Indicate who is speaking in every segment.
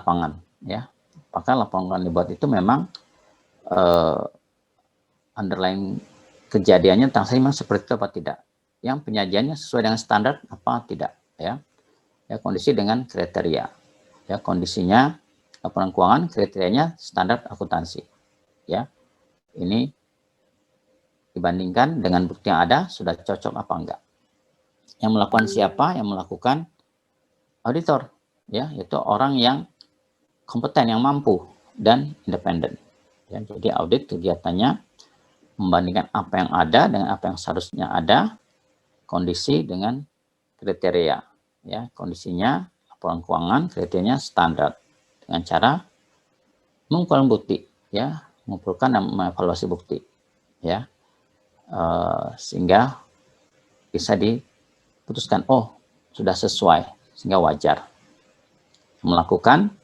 Speaker 1: lapangan, ya. Apakah lapangan dibuat itu memang underlying kejadiannya transaksi memang seperti itu apa tidak, yang penyajiannya sesuai dengan standar apa tidak, ya. Ya, kondisi dengan kriteria, ya, kondisinya laporan keuangan, kriterianya standar akuntansi, ya. Ini dibandingkan dengan bukti yang ada sudah cocok apa enggak. Yang melakukan siapa? Yang melakukan auditor, ya, yaitu orang yang kompeten, yang mampu dan independen. Ya, jadi audit kegiatannya membandingkan apa yang ada dengan apa yang seharusnya ada, kondisi dengan kriteria, ya, kondisinya laporan keuangan, kriterianya standar, dengan cara mengumpulkan bukti, ya, mengumpulkan dan mengevaluasi bukti, ya, sehingga bisa diputuskan, oh sudah sesuai, sehingga wajar melakukan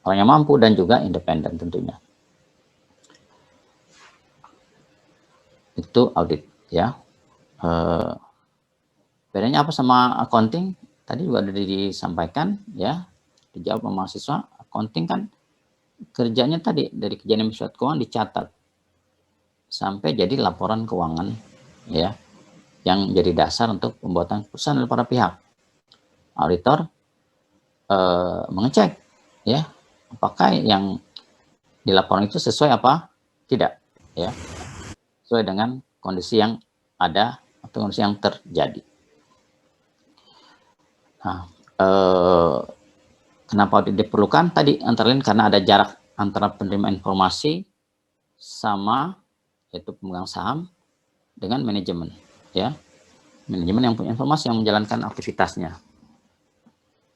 Speaker 1: orang yang mampu dan juga independen tentunya. Itu audit, ya. Bedanya apa sama accounting? Tadi juga sudah disampaikan, ya, dijawab sama mahasiswa. Accounting kan kerjanya tadi dari kejadian surat keuangan dicatat sampai jadi laporan keuangan, ya, yang jadi dasar untuk pembuatan keputusan oleh para pihak. Auditor mengecek, ya, apakah yang dilaporkan itu sesuai apa tidak, ya, sesuai dengan kondisi yang ada atau kondisi yang terjadi. Nah, kenapa audit diperlukan? Tadi antara lain karena ada jarak antara penerima informasi sama yaitu pemegang saham dengan manajemen, ya, manajemen yang punya informasi yang menjalankan aktivitasnya.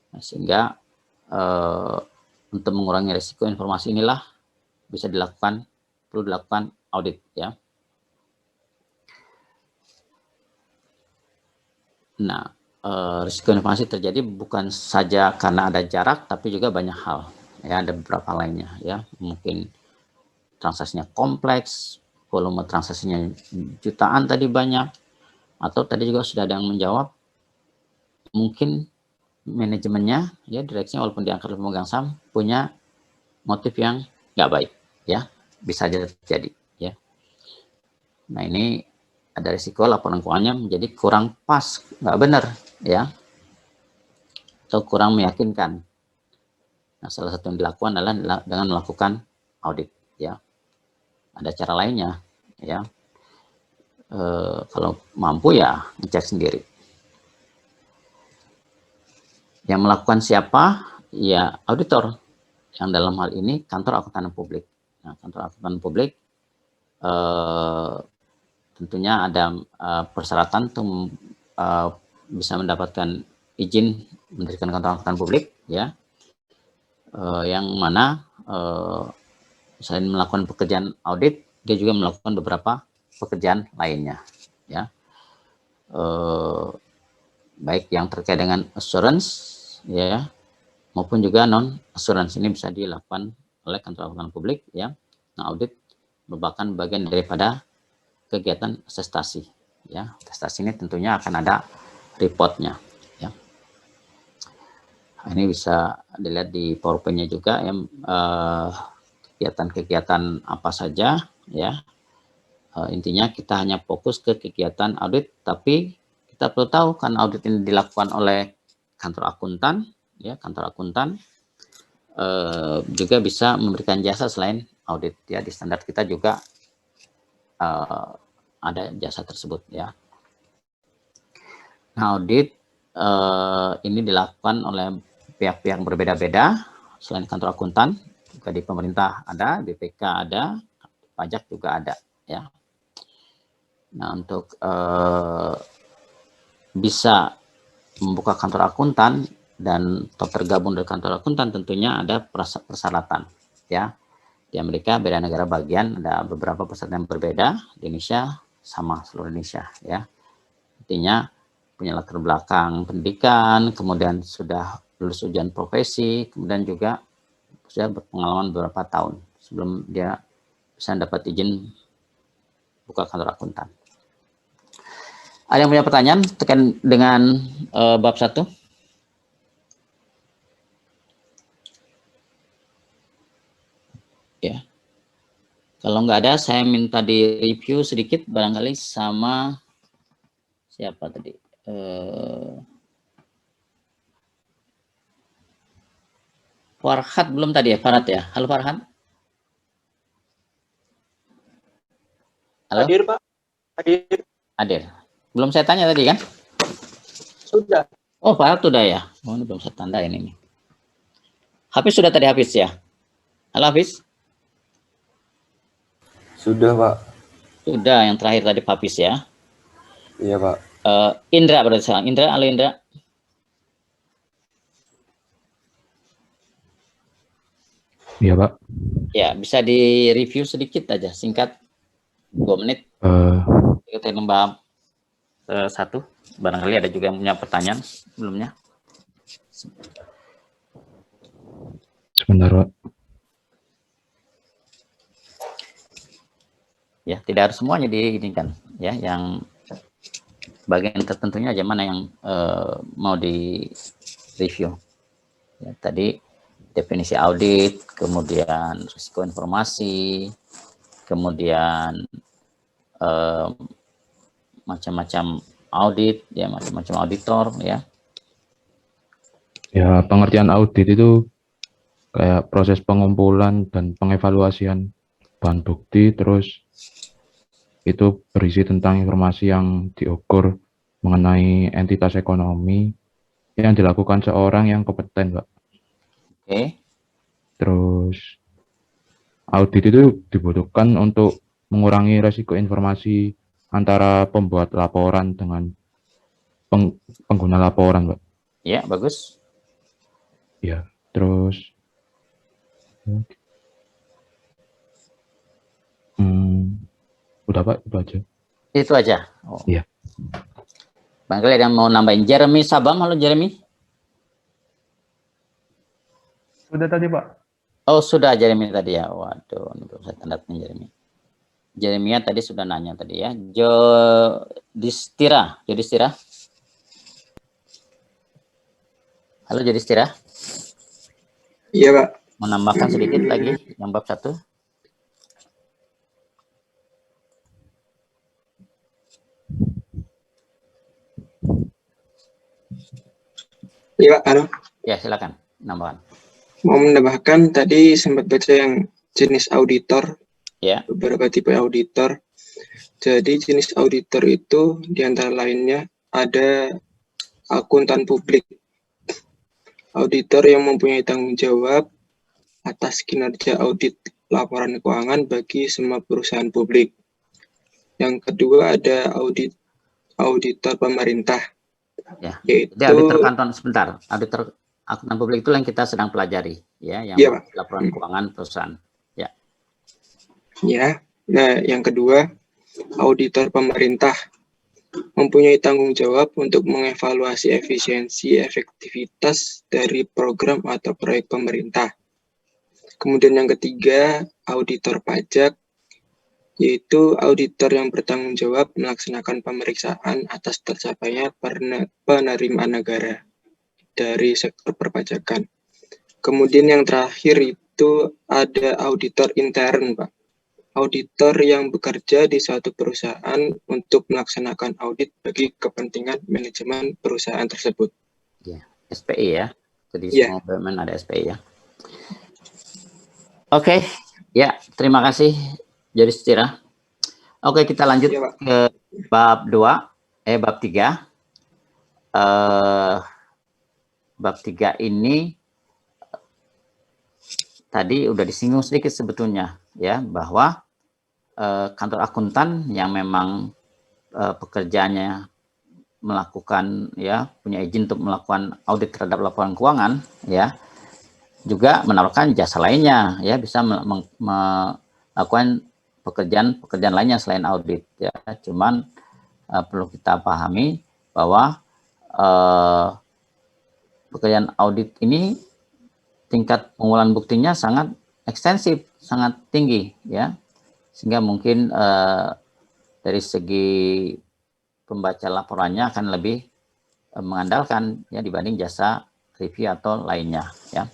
Speaker 1: Nah, sehingga untuk mengurangi risiko informasi inilah perlu dilakukan audit, ya. Nah, risiko informasi terjadi bukan saja karena ada jarak, tapi juga banyak hal, ya, ada beberapa lainnya, ya, mungkin transaksinya kompleks, volume transaksinya jutaan tadi banyak, atau tadi juga sudah ada yang menjawab, mungkin manajemennya, ya, direksinya walaupun diangkat oleh pemegang saham punya motif yang nggak baik, ya, bisa aja terjadi, ya. Nah, ini ada risiko laporan keuangannya menjadi kurang pas, nggak benar, ya, atau kurang meyakinkan. Nah, salah satu yang dilakukan adalah dengan melakukan audit, ya. Ada cara lainnya, ya. Kalau mampu ya ngecek sendiri. Yang melakukan siapa? Ya auditor, yang dalam hal ini kantor akuntan publik. Nah, kantor akuntan publik tentunya ada persyaratan untuk bisa mendapatkan izin mendirikan kantor akuntan publik, ya, yang mana selain melakukan pekerjaan audit, dia juga melakukan beberapa pekerjaan lainnya, ya, baik yang terkait dengan assurance, ya, maupun juga non assurance. Ini bisa dilakukan oleh kantor akuntan publik, ya. Nah, audit merupakan bagian daripada kegiatan atestasi, ya. Atestasi ini tentunya akan ada reportnya, ya. Ini bisa dilihat di PowerPoint-nya juga, ya, kegiatan-kegiatan apa saja, ya. Intinya kita hanya fokus ke kegiatan audit, tapi kita perlu tahu kan audit ini dilakukan oleh kantor akuntan, ya, kantor akuntan juga bisa memberikan jasa selain audit, ya. Di standar kita juga ada jasa tersebut, ya. Nah, audit ini dilakukan oleh pihak-pihak berbeda-beda selain kantor akuntan, juga di pemerintah ada, BPK ada, pajak juga ada, ya. Nah, untuk bisa membuka kantor akuntan dan tergabung dari kantor akuntan tentunya ada persyaratan, ya. Di Amerika beda negara bagian, ada beberapa persyaratan yang berbeda. Di Indonesia sama seluruh Indonesia, ya. Artinya punya latar belakang pendidikan, kemudian sudah lulus ujian profesi, kemudian juga sudah berpengalaman beberapa tahun sebelum dia bisa dapat izin buka kantor akuntan. Ada yang punya pertanyaan terkait dengan bab 1? Kalau nggak ada, saya minta di review sedikit barangkali sama siapa tadi? Farhad belum tadi ya, Farhad ya? Halo Farhad. Halo?
Speaker 2: Hadir, Pak. Hadir.
Speaker 1: Hadir. Belum saya tanya tadi kan?
Speaker 2: Sudah.
Speaker 1: Oh, Farhad sudah ya? Oh, ini belum saya tandain ini. Hafiz sudah tadi, Hafiz ya? Halo Hafiz?
Speaker 3: Sudah, Pak.
Speaker 1: Sudah, yang terakhir tadi Hafiz ya?
Speaker 3: Iya, Pak.
Speaker 1: Indra berarti sekarang. Indra, halo Indra.
Speaker 4: Iya, Pak.
Speaker 1: Ya, bisa di-review sedikit aja, singkat 2 menit. Kita bab 1. Barangkali ada juga yang punya pertanyaan sebelumnya.
Speaker 4: Sebentar, Pak.
Speaker 1: Ya, tidak harus semuanya diinginkan. Ya, yang bagian tertentunya aja mana yang mau di-review. Ya, tadi definisi audit, kemudian risiko informasi, kemudian macam-macam audit, ya macam-macam auditor, ya.
Speaker 4: Ya, pengertian audit itu kayak proses pengumpulan dan pengevaluasian bahan bukti, terus itu berisi tentang informasi yang diukur mengenai entitas ekonomi yang dilakukan seorang yang kompeten, Pak.
Speaker 1: Oke.
Speaker 4: Terus audit itu dibutuhkan untuk mengurangi resiko informasi antara pembuat laporan dengan pengguna laporan, Pak.
Speaker 1: Ya, bagus.
Speaker 4: Ya, terus udah Pak, itu aja.
Speaker 1: Itu aja. Oh.
Speaker 4: Iya.
Speaker 1: Barangkali ada yang mau nambahin. Jeremy Sabam, halo Jeremy.
Speaker 2: Sudah tadi, Pak.
Speaker 1: Oh, sudah Jeremy tadi ya. Waduh, ini belum saya tandatin Jeremy. Jeremia tadi sudah nanya tadi ya. Jodistira. Halo Jodistira.
Speaker 5: Iya, Pak.
Speaker 1: Menambahkan sedikit lagi yang bab 1.
Speaker 5: Iya, Pak. Halo.
Speaker 1: Ya, silakan nambahkan.
Speaker 5: Mau menambahkan tadi sempat baca yang jenis auditor.
Speaker 1: Ya.
Speaker 5: Beberapa tipe auditor. Jadi jenis auditor itu diantara lainnya ada akuntan publik. Auditor yang mempunyai tanggung jawab atas kinerja audit laporan keuangan bagi semua perusahaan publik. Yang kedua ada auditor pemerintah.
Speaker 1: Ya.
Speaker 5: Yaitu,
Speaker 1: jadi auditor kantor sebentar. Auditor akuntan publik itu yang kita sedang pelajari, ya, yang
Speaker 5: iya, Pak.
Speaker 1: laporan keuangan perusahaan. Ya.
Speaker 5: Ya. Nah, yang kedua auditor pemerintah mempunyai tanggung jawab untuk mengevaluasi efisiensi efektivitas dari program atau proyek pemerintah. Kemudian yang ketiga, auditor pajak, yaitu auditor yang bertanggung jawab melaksanakan pemeriksaan atas tercapainya penerimaan negara dari sektor perpajakan. Kemudian yang terakhir itu ada auditor intern, Pak. Auditor yang bekerja di suatu perusahaan untuk melaksanakan audit bagi kepentingan manajemen perusahaan tersebut.
Speaker 1: Ya, SPI ya. Jadi
Speaker 5: Ya.
Speaker 1: semua BUMN ada SPI ya. Oke, ya terima kasih Jodistira. Oke, kita lanjut
Speaker 5: Ya, Pak.
Speaker 1: ke bab 3. Bab 3 ini tadi udah disinggung sedikit sebetulnya ya, bahwa kantor akuntan yang memang pekerjaannya melakukan ya, punya izin untuk melakukan audit terhadap laporan keuangan ya, juga menawarkan jasa lainnya ya, bisa melakukan pekerjaan lainnya selain audit ya. Cuman perlu kita pahami bahwa pekerjaan audit ini tingkat pengumpulan buktinya sangat ekstensif, sangat tinggi ya, sehingga mungkin dari segi pembaca laporannya akan lebih mengandalkan ya dibanding jasa review atau lainnya ya.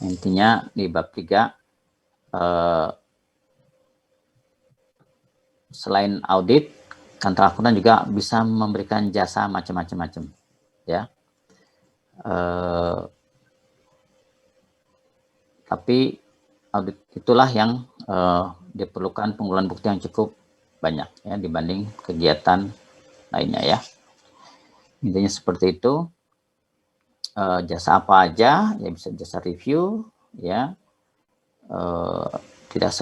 Speaker 1: Intinya di bab 3 selain audit, kantor akuntan juga bisa memberikan jasa macam-macam, ya. Tapi audit itulah yang diperlukan pengumpulan bukti yang cukup banyak ya dibanding kegiatan lainnya ya. Intinya seperti itu. Jasa apa aja ya, bisa jasa review ya, tidak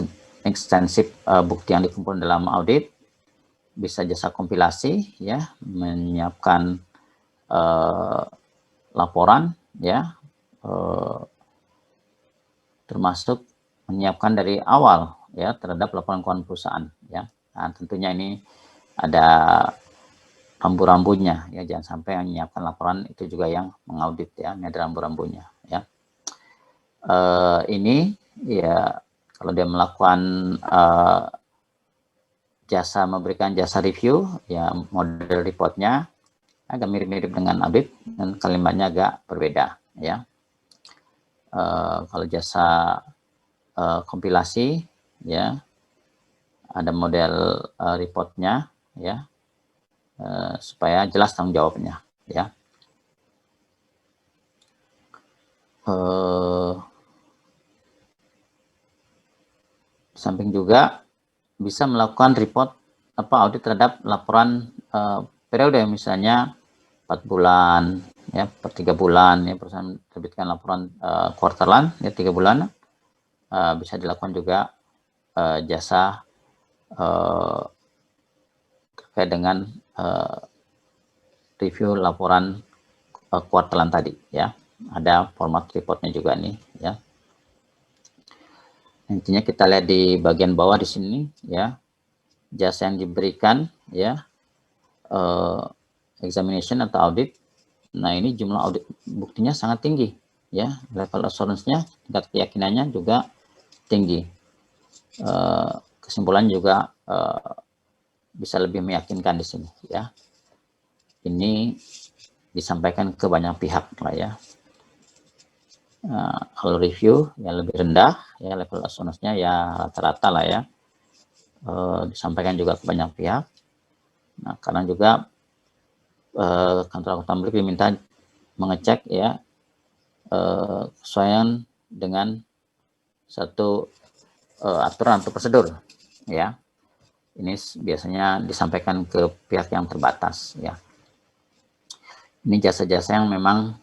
Speaker 1: ekstensif bukti yang dikumpulkan dalam audit, bisa jasa kompilasi ya, menyiapkan laporan ya, termasuk menyiapkan dari awal ya terhadap laporan keuangan perusahaan ya. Nah, tentunya ini ada rambu-rambunya ya, jangan sampai yang menyiapkan laporan itu juga yang mengaudit ya, ini ada rambu-rambunya ya. Ini ya kalau dia melakukan memberikan jasa review ya, model reportnya agak mirip-mirip dengan audit dan kalimatnya agak berbeda ya. Kalau jasa kompilasi ya, ada model reportnya ya, supaya jelas tanggung jawabnya ya. Samping juga bisa melakukan report audit terhadap laporan periode, misalnya 4 bulan ya, per 3 bulan ya, perusahaan terbitkan laporan kuartalan ya, 3 bulan. Bisa dilakukan juga jasa terkait dengan review laporan kuartalan tadi ya. Ada format reportnya juga nih ya. Intinya kita lihat di bagian bawah di sini ya, jasa yang diberikan ya, examination atau audit. Nah, ini jumlah audit buktinya sangat tinggi ya, level assurance-nya, tingkat keyakinannya juga tinggi. Kesimpulan juga bisa lebih meyakinkan di sini ya. Ini disampaikan ke banyak pihak lah ya. Kalau review yang lebih rendah ya, level assurance-nya ya rata-rata lah ya, disampaikan juga ke banyak pihak. Nah, karena juga kantor akuntan publik diminta mengecek ya kesesuaian dengan satu aturan atau prosedur ya. Ini biasanya disampaikan ke pihak yang terbatas ya. Ini jasa-jasa yang memang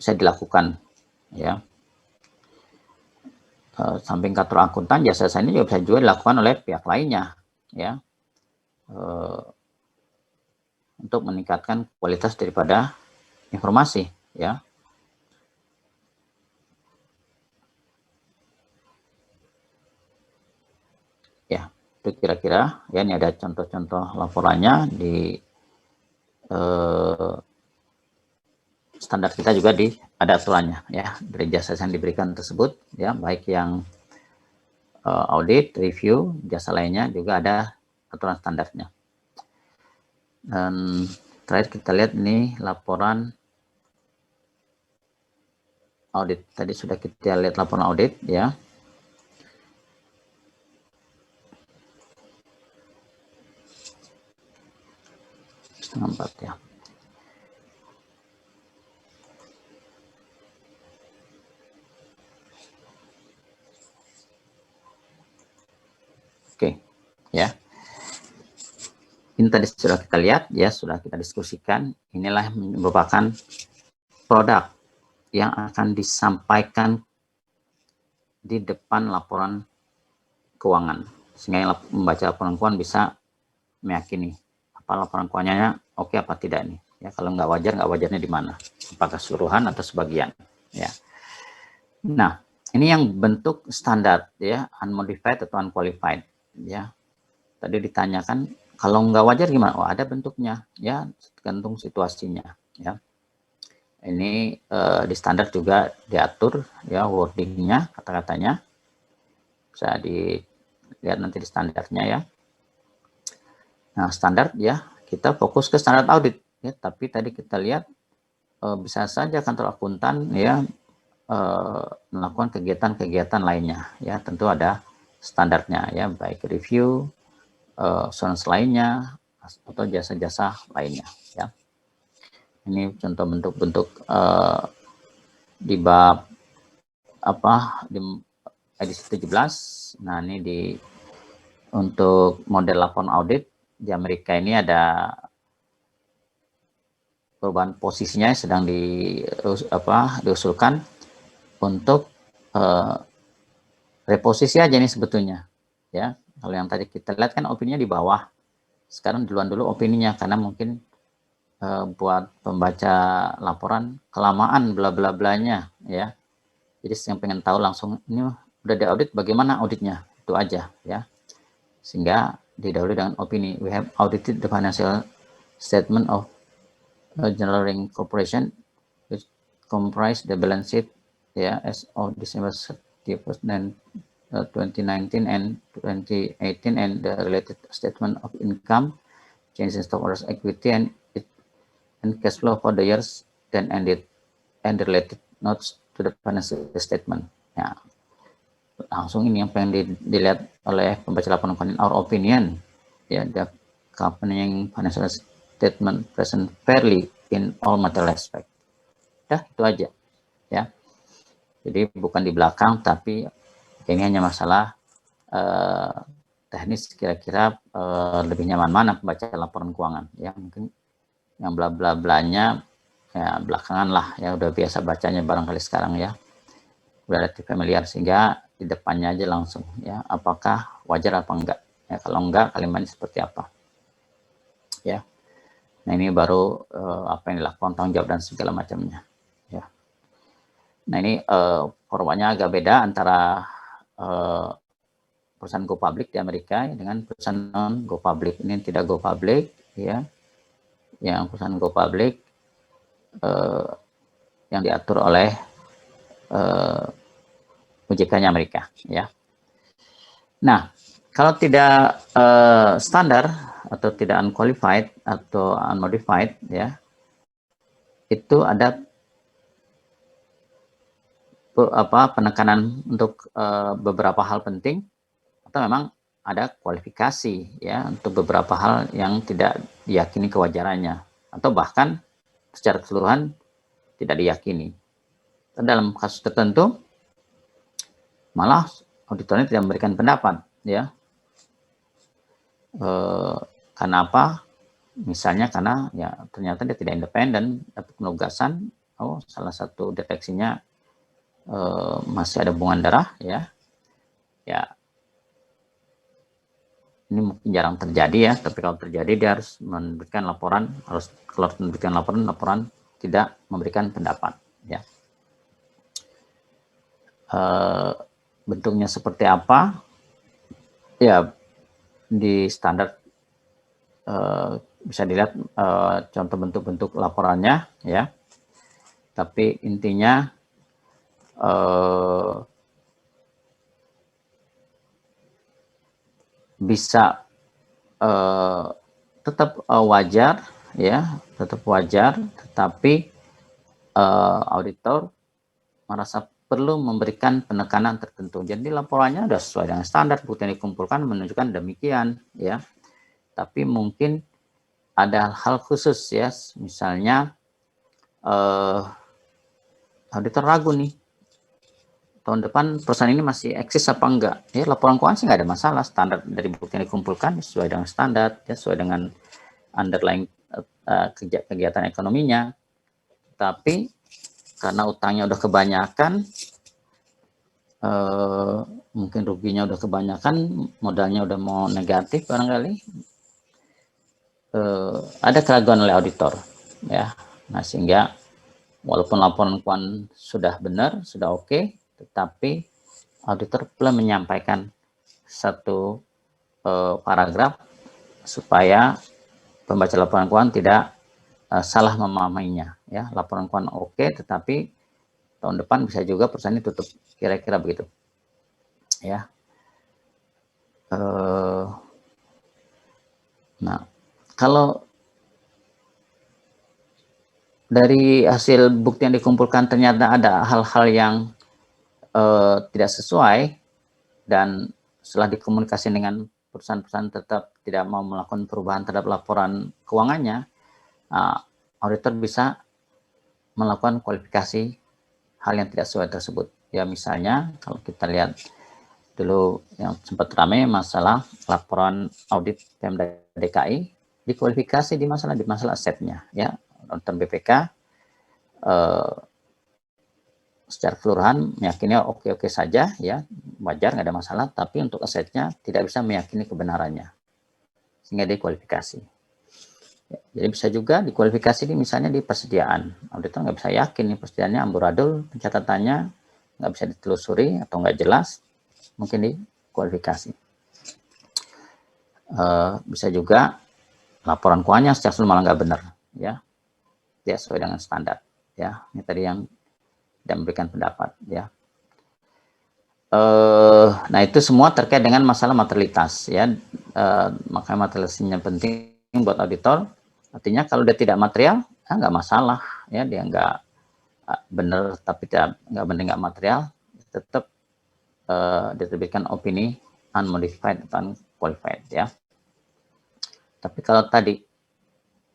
Speaker 1: bisa dilakukan ya. Samping kantor akuntan, jasa-jasa ini juga bisa dilakukan oleh pihak lainnya ya, untuk meningkatkan kualitas daripada informasi ya. Ya, itu kira-kira ya, ini ada contoh-contoh laporannya di standar kita juga ada aturannya ya, dari jasa yang diberikan tersebut ya, baik yang audit, review, jasa lainnya juga ada aturan standarnya. Dan terakhir kita lihat ini laporan audit. Tadi sudah kita lihat laporan audit ya. Setengah 4 ya. Oke ya. Ini tadi sudah kita lihat ya, sudah kita diskusikan. Inilah merupakan produk yang akan disampaikan di depan laporan keuangan, sehingga yang membaca laporan keuangan bisa meyakini apa laporan keuangannya oke apa tidak nih ya. Kalau nggak wajarnya di mana, apakah keseluruhan atau sebagian ya. Nah, ini yang bentuk standar ya, unmodified atau unqualified ya. Tadi ditanyakan kalau nggak wajar gimana? Oh, ada bentuknya ya, tergantung situasinya ya. Ini di standar juga diatur ya, wordingnya, kata-katanya bisa dilihat nanti di standarnya ya. Nah, standar ya, kita fokus ke standar audit ya, tapi tadi kita lihat bisa saja kantor akuntan ya melakukan kegiatan-kegiatan lainnya ya. Tentu ada standarnya ya, baik review, assurance lainnya atau jasa-jasa lainnya ya. Ini contoh bentuk-bentuk di bab di edisi 17. Nah, ini untuk model laporan audit di Amerika ini ada perubahan posisinya sedang diusulkan untuk reposisi aja nih sebetulnya ya. Kalau yang tadi kita lihat kan opininya di bawah, sekarang duluan dulu opininya karena mungkin buat pembaca laporan kelamaan bla bla blanya ya. Jadi yang pengen tahu langsung ini udah diaudit, bagaimana auditnya, itu aja ya. Sehingga didahului dengan opini. We have audited the financial statement of General Ring Corporation, which comprise the balance sheet ya as of December 31st, 2019 and 2018 and the related statement of income, change in stockholders' equity and cash flow for the years then ended and the related notes to the financial statement. Ya, langsung ini yang pengen dilihat oleh pembaca laporan keuangan. Our opinion, ya, the accompanying financial statement present fairly in all material aspect. Dah, itu aja. Ya, jadi bukan di belakang, tapi ini hanya masalah teknis. Kira-kira lebih nyaman mana pembaca laporan keuangan. Ya, mungkin yang bla bla blanya ya belakangan lah ya, udah biasa bacanya barangkali sekarang ya, udah relatif familiar, sehingga di depannya aja langsung ya, apakah wajar apa enggak ya, kalau enggak kalimatnya seperti apa ya. Nah, ini baru apa yang dilakukan, tanggung jawab dan segala macamnya ya. Nah, ini formatnya agak beda antara perusahaan go public di Amerika dengan perusahaan non go public. Ini tidak go public ya, yang perusahaan go public yang diatur oleh OJK-nya Amerika ya. Nah, kalau tidak standar atau tidak unqualified atau unmodified ya, itu ada penekanan untuk beberapa hal penting, atau memang ada kualifikasi ya untuk beberapa hal yang tidak diyakini kewajarannya, atau bahkan secara keseluruhan tidak diyakini. Dalam kasus tertentu malah auditornya tidak memberikan pendapat ya. Karena apa? Misalnya karena ya ternyata dia tidak independen, dapat penugasan, salah satu deteksinya masih ada hubungan darah ya. Ya, ini mungkin jarang terjadi ya, tapi kalau terjadi dia harus memberikan laporan, kalau memberikan laporan tidak memberikan pendapat ya. Bentuknya seperti apa ya, di standar bisa dilihat contoh bentuk-bentuk laporannya ya, tapi intinya bisa tetap wajar ya, tetap wajar, tetapi auditor merasa perlu memberikan penekanan tertentu. Jadi laporannya sudah sesuai dengan standar, bukti yang dikumpulkan menunjukkan demikian ya, tapi mungkin ada hal khusus ya, misalnya auditor ragu nih, tahun depan perusahaan ini masih eksis apa enggak ya. Laporan keuangan sih nggak ada masalah, standar dari bukti yang dikumpulkan sesuai dengan standar ya, sesuai dengan underlying kegiatan ekonominya. Tapi karena utangnya udah kebanyakan, mungkin ruginya udah kebanyakan, modalnya udah mau negatif barangkali, ada keraguan oleh auditor ya. Nah, sehingga walaupun laporan keuangan sudah benar, sudah oke, tetapi auditor perlu menyampaikan satu paragraf supaya pembaca laporan keuangan tidak salah memahaminya ya. Laporan keuangan oke, tetapi tahun depan bisa juga perusahaan ini tutup, kira-kira begitu ya. Nah, kalau dari hasil bukti yang dikumpulkan ternyata ada hal-hal yang tidak sesuai dan setelah dikomunikasi dengan perusahaan-perusahaan tetap tidak mau melakukan perubahan terhadap laporan keuangannya, auditor bisa melakukan kualifikasi hal yang tidak sesuai tersebut. Ya, misalnya kalau kita lihat dulu yang sempat ramai masalah laporan audit Pemda DKI, dikualifikasi di masalah asetnya, ya. Auditor BPK secara keseluruhan meyakini oke-oke saja, ya, wajar, nggak ada masalah, tapi untuk asetnya tidak bisa meyakini kebenarannya, sehingga dikualifikasi. Ya, jadi bisa juga dikualifikasi misalnya di persediaan, auditor nggak bisa yakin nih persediaannya amburadul, pencatatannya nggak bisa ditelusuri atau nggak jelas, mungkin dikualifikasi. Bisa juga laporan keuangannya secara keseluruhan malah nggak benar, ya, tidak sesuai dengan standar, ya. Ini tadi yang tidak memberikan pendapat, ya. Nah, itu semua terkait dengan masalah materialitas, ya. Makanya materialitasnya penting buat auditor. Artinya kalau dia tidak material, nggak masalah, ya, dia nggak benar tapi nggak benar nggak material, tetap diterbitkan opini unmodified atau unqualified, ya. Tapi kalau tadi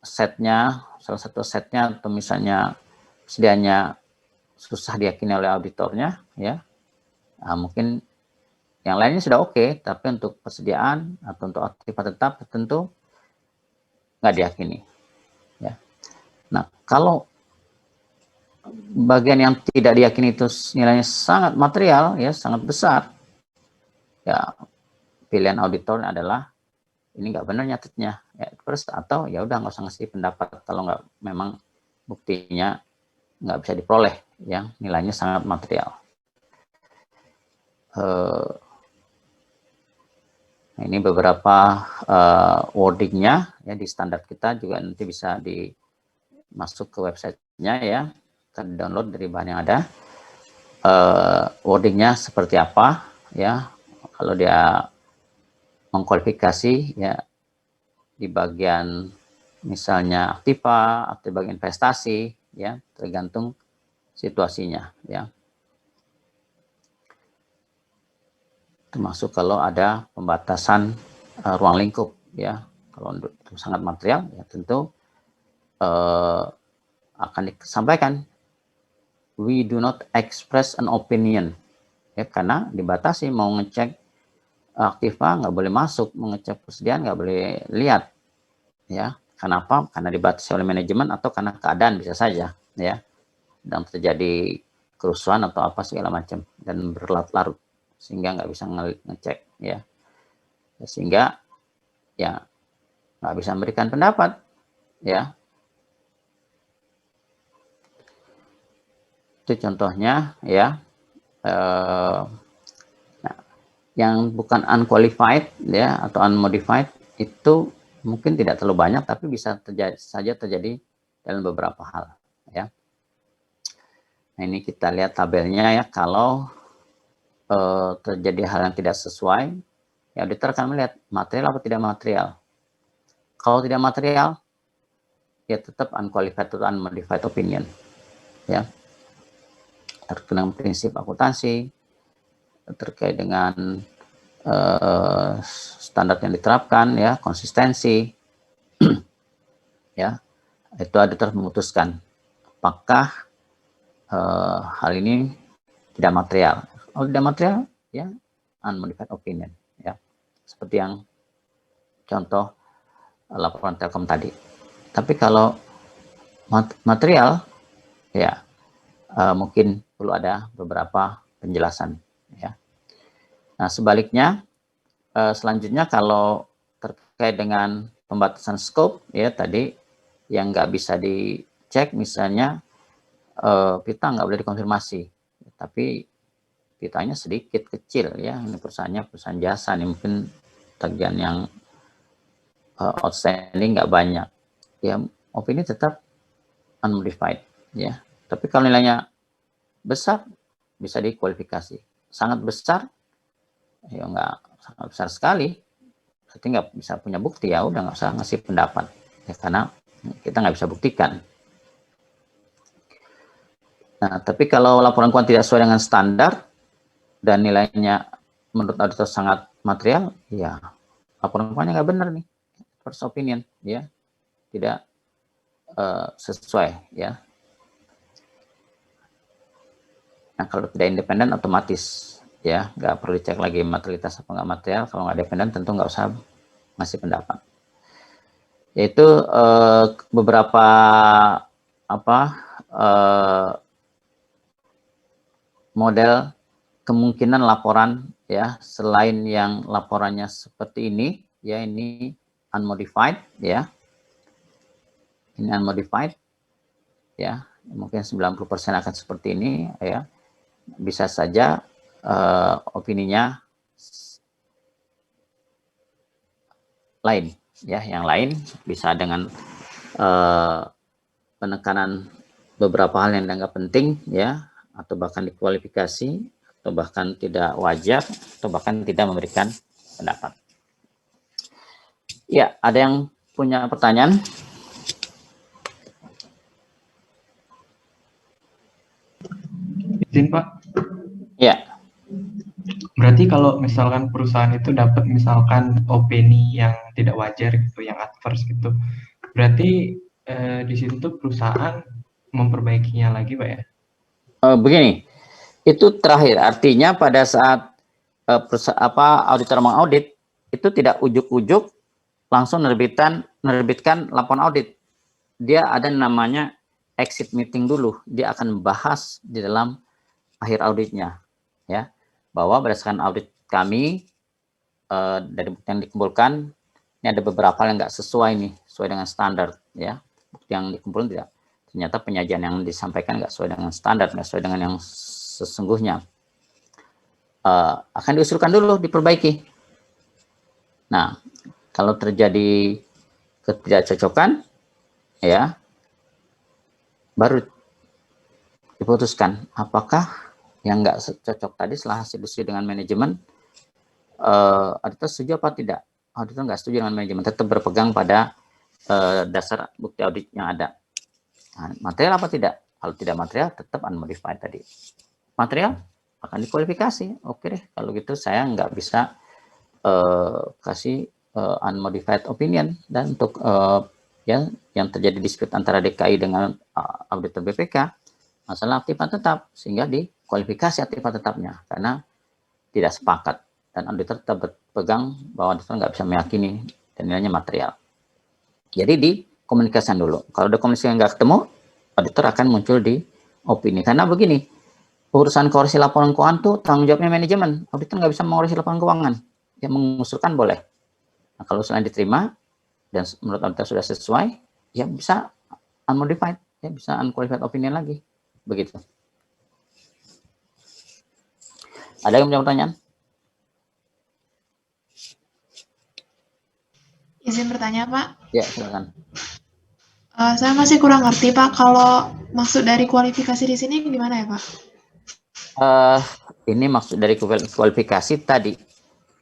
Speaker 1: setnya, salah satu setnya atau misalnya persediaannya susah diyakini oleh auditornya, ya, mungkin yang lainnya sudah oke, tapi untuk persediaan atau untuk aktivitas tetap tentu nggak diyakini, ya. Nah, kalau bagian yang tidak diyakini itu nilainya sangat material, ya, sangat besar, ya, pilihan auditor adalah ini nggak benar nyatetnya, ya, first, atau ya udah nggak usah ngasih pendapat kalau nggak memang buktinya nggak bisa diperoleh, yang nilainya sangat material. Nah, ini beberapa wordingnya, ya, di standar kita juga nanti bisa masuk ke websitenya, ya, kita download dari bahan yang ada. Wordingnya seperti apa, ya, kalau dia mengkualifikasi, ya, di bagian misalnya aktiva atau bagian investasi, ya, tergantung situasinya, ya. Termasuk kalau ada pembatasan ruang lingkup, ya. Kalau itu sangat material, ya, tentu akan disampaikan we do not express an opinion, ya, karena dibatasi. Mau ngecek aktiva nggak boleh masuk, mengecek persediaan nggak boleh lihat, ya. Kenapa? Karena dibatasi oleh manajemen atau karena keadaan bisa saja, ya, dan terjadi kerusuhan atau apa segala macam dan berlarut-larut sehingga nggak bisa ngecek, ya, sehingga ya nggak bisa memberikan pendapat, ya. Itu contohnya, ya. Nah, yang bukan unqualified, ya, atau unmodified itu mungkin tidak terlalu banyak, tapi bisa saja terjadi dalam beberapa hal, ya. Nah, ini kita lihat tabelnya, ya. Kalau terjadi hal yang tidak sesuai, ya, auditor akan melihat material atau tidak material. Kalau tidak material, ya tetap unqualified atau unmodified opinion, ya. Terkait dengan prinsip akuntansi, terkait dengan standar yang diterapkan, ya, konsistensi, ya, itu auditor memutuskan apakah hal ini tidak material. Kalau tidak material, ya, unmodified opinion, ya, seperti yang contoh laporan Telkom tadi. Tapi kalau material, ya, mungkin perlu ada beberapa penjelasan, ya. Nah, sebaliknya, selanjutnya kalau terkait dengan pembatasan scope, ya, tadi yang nggak bisa dicek, misalnya pita nggak boleh dikonfirmasi, tapi pitanya sedikit kecil, ya, ini perusahaannya perusahaan jasa, nih, mungkin tagihan yang outstanding nggak banyak, ya, opini tetap unmodified, ya. Tapi kalau nilainya besar bisa dikualifikasi, sangat besar, ya nggak, sangat besar sekali, berarti nggak bisa punya bukti, ya udah nggak usah ngasih pendapat, ya, karena kita nggak bisa buktikan. Nah, tapi kalau laporan keuangan tidak sesuai dengan standar dan nilainya menurut auditor sangat material, ya laporan keuangannya nggak benar nih, first opinion, ya tidak sesuai, ya. Nah, kalau tidak independen otomatis, ya nggak perlu dicek lagi materialitas apa nggak material. Kalau nggak independen tentu nggak usah ngasih pendapat. Yaitu beberapa model kemungkinan laporan, ya, selain yang laporannya seperti ini, ya, ini unmodified, ya, ini unmodified, ya, mungkin 90% akan seperti ini, ya, bisa saja opininya lain, ya, yang lain bisa dengan penekanan beberapa hal yang dianggap penting, ya, atau bahkan dikualifikasi, atau bahkan tidak wajar, atau bahkan tidak memberikan pendapat. Ya, ada yang punya pertanyaan?
Speaker 6: Izin, Pak.
Speaker 1: Ya.
Speaker 6: Berarti kalau misalkan perusahaan itu dapat misalkan opini yang tidak wajar gitu, yang adverse gitu, berarti di situ tuh perusahaan memperbaikinya lagi, Pak, ya?
Speaker 1: Begini, itu terakhir, artinya pada saat auditor mengaudit, itu tidak ujuk-ujuk langsung menerbitkan laporan audit. Dia ada namanya exit meeting dulu, dia akan bahas di dalam akhir auditnya, ya, bahwa berdasarkan audit kami, dari bukti yang dikumpulkan, ini ada beberapa yang nggak sesuai nih, sesuai dengan standar, ya, bukti yang dikumpulkan tidak, ternyata penyajian yang disampaikan nggak sesuai dengan standar, nggak sesuai dengan yang sesungguhnya, akan diusulkan dulu, diperbaiki. Nah, kalau terjadi ketidakcocokan, ya, baru diputuskan apakah yang nggak cocok tadi setelah hasil diskusi dengan manajemen, auditor setuju apa tidak. Auditor nggak setuju dengan manajemen, tetap berpegang pada dasar bukti audit yang ada. Nah, material apa tidak? Kalau tidak material, tetap unmodified tadi. Material akan dikualifikasi. Oke deh, kalau gitu saya nggak bisa kasih unmodified opinion. Dan untuk ya, yang terjadi dispute antara DKI dengan auditor BPK, masalah aktifan tetap, sehingga dikualifikasi aktifan tetapnya karena tidak sepakat, dan auditor tetap berpegang bahwa auditor nggak bisa meyakini dan nilainya material. Jadi dikomunikasikan dulu. Kalau ada komunikasi yang nggak ketemu, auditor akan muncul di opini. Karena begini, urusan koreksi laporan keuangan tuh tanggung jawabnya manajemen. Auditor nggak bisa mengoreksi laporan keuangan. Yang mengusulkan boleh. Nah, kalau usulan diterima dan menurut auditor sudah sesuai, ya bisa unmodified, ya bisa unqualified opinion lagi. Begitu. Ada yang punya pertanyaan?
Speaker 7: Izin bertanya, Pak.
Speaker 1: Ya, silakan.
Speaker 7: Saya masih kurang ngerti, Pak. Kalau maksud dari kualifikasi di sini gimana ya, Pak?
Speaker 1: Ini maksud dari kualifikasi tadi.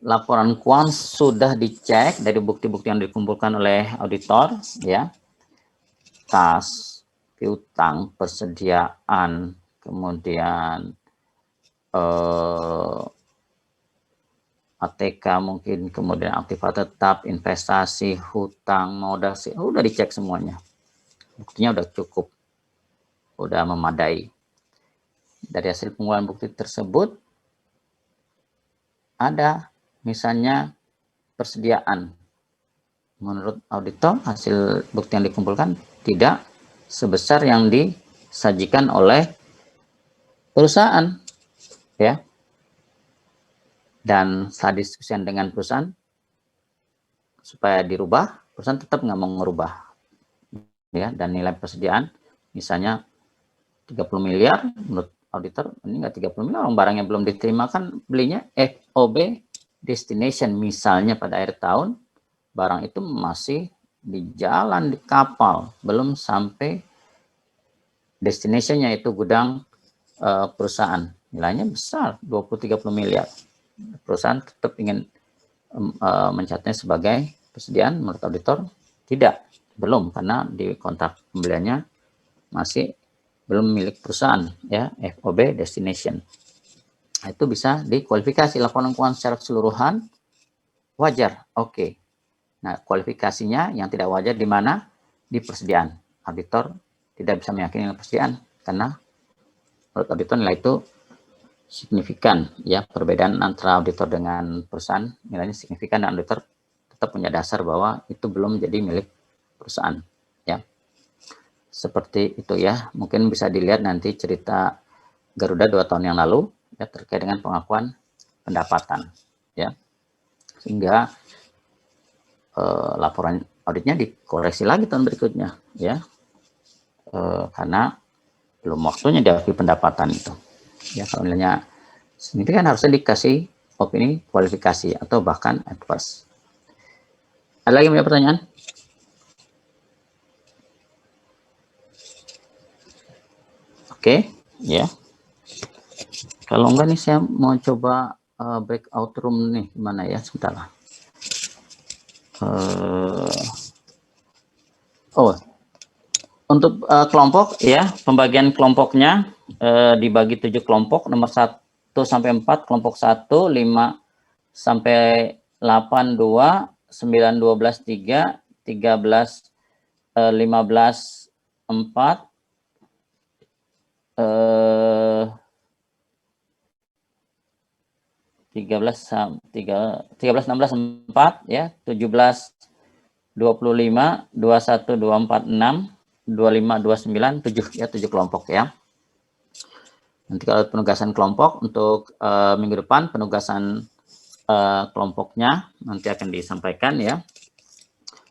Speaker 1: Laporan keuangan sudah dicek dari bukti-bukti yang dikumpulkan oleh auditor, ya. Kas, piutang, persediaan, kemudian ATK mungkin, kemudian aktiva tetap, investasi, hutang, modal, udah dicek semuanya. Buktinya udah cukup, udah memadai. Dari hasil pengumpulan bukti tersebut, ada misalnya persediaan. Menurut auditor, hasil bukti yang dikumpulkan tidak sebesar yang disajikan oleh perusahaan, ya. Dan setelah diskusian dengan perusahaan supaya dirubah, perusahaan tetap nggak mau merubah, ya. Dan nilai persediaan misalnya 30 miliar, menurut auditor ini nggak 30 miliar, orang barangnya belum diterima, kan belinya FOB destination, misalnya pada akhir tahun barang itu masih di jalan, di kapal, belum sampai destination-nya, itu gudang perusahaan, nilainya besar 20-30 miliar. Perusahaan tetap ingin mencatatnya sebagai persediaan, menurut auditor tidak, belum, karena di kontrak pembeliannya masih belum milik perusahaan, ya, FOB destination. Itu bisa dikualifikasi laporan keuangan secara keseluruhan, Wajar, oke. Nah, kualifikasinya yang tidak wajar di mana? Di persediaan. Auditor tidak bisa meyakini persediaan karena menurut auditor nilai itu signifikan, ya, perbedaan antara auditor dengan perusahaan nilainya signifikan, dan auditor tetap punya dasar bahwa itu belum jadi milik perusahaan, ya. Seperti itu ya, mungkin bisa dilihat nanti cerita Garuda 2 tahun yang lalu ya, terkait dengan pengakuan pendapatan, ya, sehingga laporan auditnya dikoreksi lagi tahun berikutnya, ya, karena belum waktunya diakui pendapatan itu, ya. Kalau nilainya signifikan harusnya dikasih opini kualifikasi atau bahkan adverse. Ada lagi punya pertanyaan? Oke, ya. Kalau enggak nih saya mau coba breakout room nih, gimana ya, sebentar lah. Untuk kelompok ya, pembagian kelompoknya dibagi 7 kelompok, nomor 1 sampai 4, kelompok 1, 5 sampai 8, 2, 9, 12, 3, 13, 15, 4, 13, 16, 4, ya, 17, 25, 21, 24, 6, 25, 29, 7, ya, 7 kelompok ya. Nanti kalau penugasan kelompok untuk minggu depan, penugasan kelompoknya nanti akan disampaikan ya.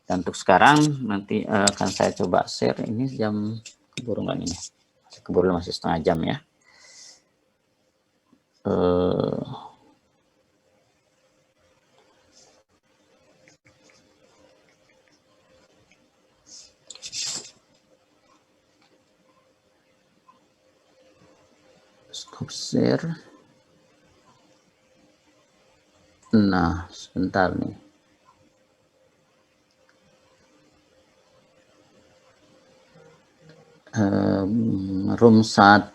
Speaker 1: Dan untuk sekarang nanti akan saya coba share, ini jam keburu nggak ini? Keburu, masih setengah jam ya. Stop share. Nah, sebentar nih. Room 1,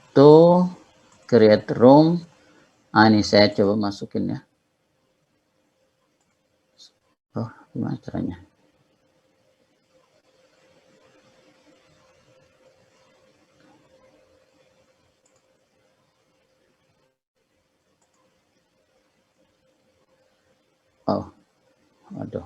Speaker 1: create room. Ini saya coba masukin ya. Oh, gimana caranya? Oh, aduh.